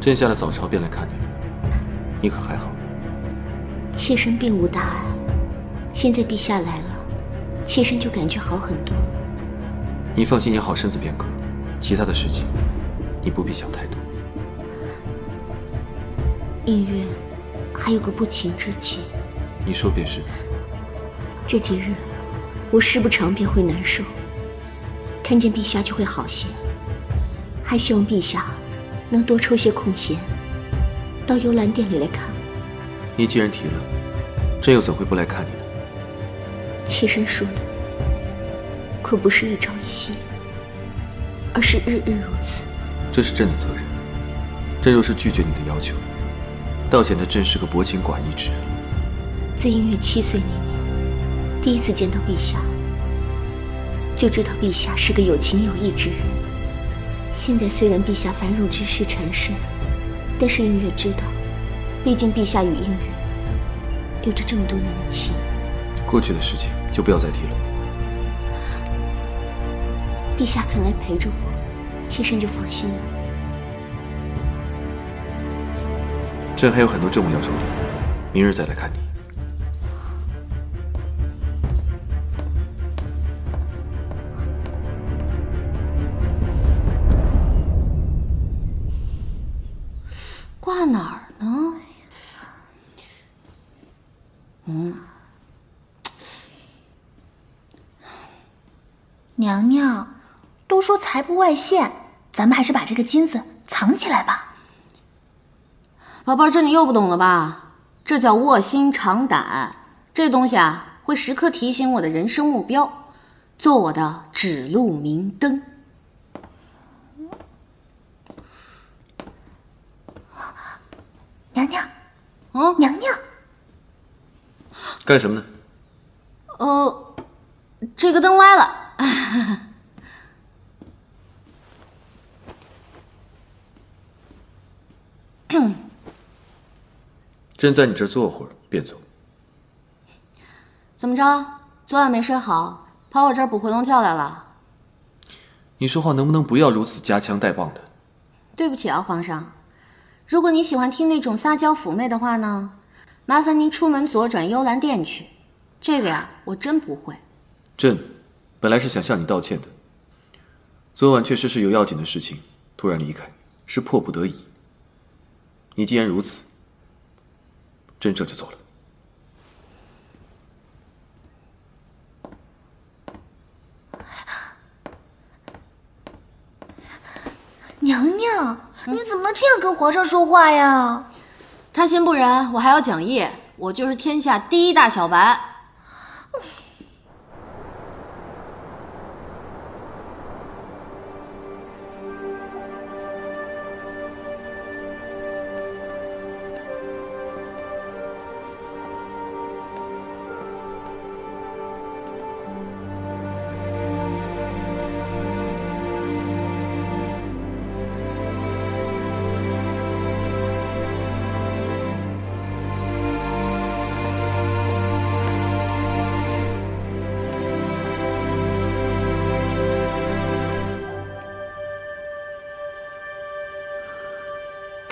朕下了早朝便来看你，你可还好？妾身并无大碍，现在陛下来了，妾身就感觉好很多了。你放心养好身子便可，其他的事情你不必想太多。映月，还有个不情之请。你说便是。这几日我事不长便会难受，看见陛下就会好些，还希望陛下能多抽些空闲，到幽兰殿里来看我。你既然提了，朕又怎会不来看你呢？妾身说的可不是一朝一夕，而是日日如此。这是朕的责任，朕若是拒绝你的要求，倒显得朕是个薄情寡义之人。自映月7岁那年，第一次见到陛下，就知道陛下是个有情有义之人。现在虽然陛下繁荣之事缠身，但是映月知道，毕竟陛下与映月有着这么多年的情。过去的事情就不要再提了。陛下肯来陪着我，妾身就放心了。朕还有很多政务要处理，明日再来看你。挂哪儿呢？娘娘，都说财不外泄，咱们还是把这个金子藏起来吧。宝贝儿，这你又不懂了吧？这叫卧薪尝胆。这东西啊，会时刻提醒我的人生目标，做我的指路明灯。娘娘，娘娘，干什么呢？这个灯歪了。朕在你这儿坐会儿便走。怎么着？昨晚没睡好，跑我这儿补回笼觉来了？你说话能不能不要如此夹枪带棒的？对不起啊，皇上。如果你喜欢听那种撒娇妩媚的话呢，麻烦您出门左转幽兰殿去。这个呀，我真不会。朕本来是想向你道歉的，昨晚确实是有要紧的事情，突然离开，是迫不得已。你既然如此，朕这就走了。娘娘，你怎么能这样跟皇上说话呀？他先不然，我还要讲义，我就是天下第一大小白。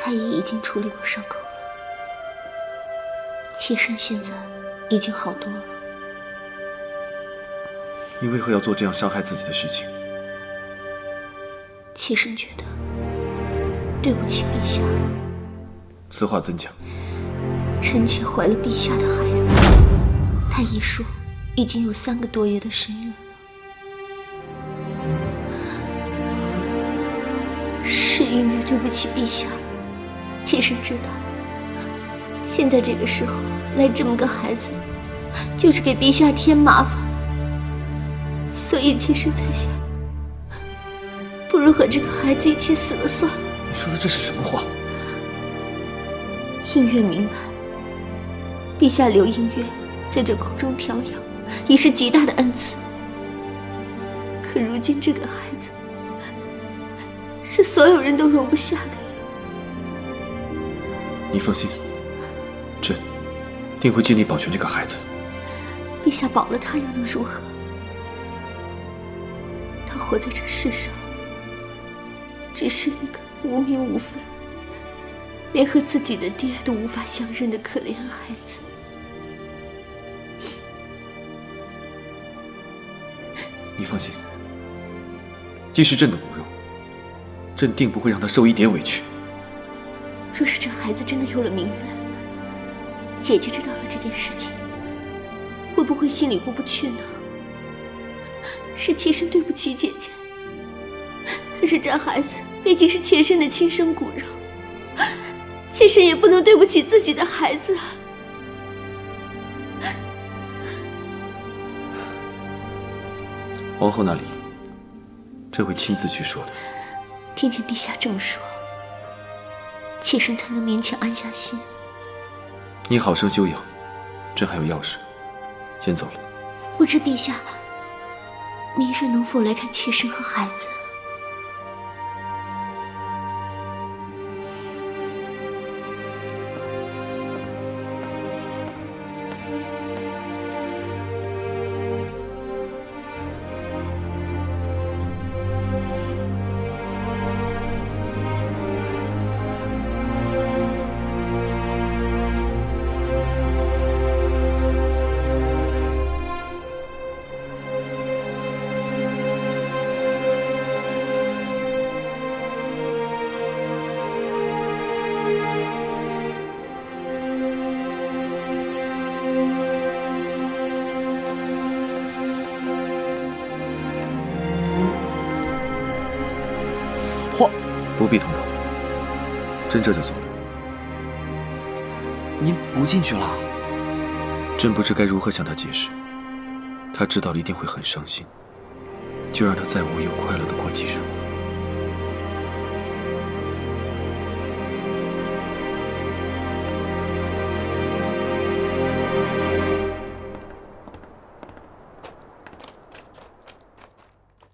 太医已经处理过伤口了，妾身现在已经好多了。你为何要做这样伤害自己的事情？妾身觉得对不起陛下。此话怎讲？臣妾怀了陛下的孩子，太医说已经有3个多月的身孕了。是因为对不起陛下，妾身知道，现在这个时候来这么个孩子，就是给陛下添麻烦，所以妾身才想，不如和这个孩子一起死了算了。你说的这是什么话？映月明白，陛下留映月在这宫中调养，已是极大的恩赐。可如今这个孩子，是所有人都容不下的呀。你放心，朕定会尽力保全这个孩子。陛下保了他又能如何？他活在这世上，只是一个无名无分、连和自己的爹都无法相认的可怜孩子。你放心，既是朕的骨肉，朕定不会让他受一点委屈。若是这孩子真的有了名分，姐姐知道了这件事情，会不会心里过不去呢？是妾身对不起姐姐，可是这孩子毕竟是妾身的亲生骨肉，妾身也不能对不起自己的孩子啊。皇后那里，朕会亲自去说的。听见陛下这么说，妾身才能勉强安下心。你好生休养，朕还有要事，先走了。不知陛下明日能否来看妾身和孩子？不必通报，朕这就走了。您不进去了？朕不知该如何向他解释，他知道了一定会很伤心，就让他再无忧快乐的过几日。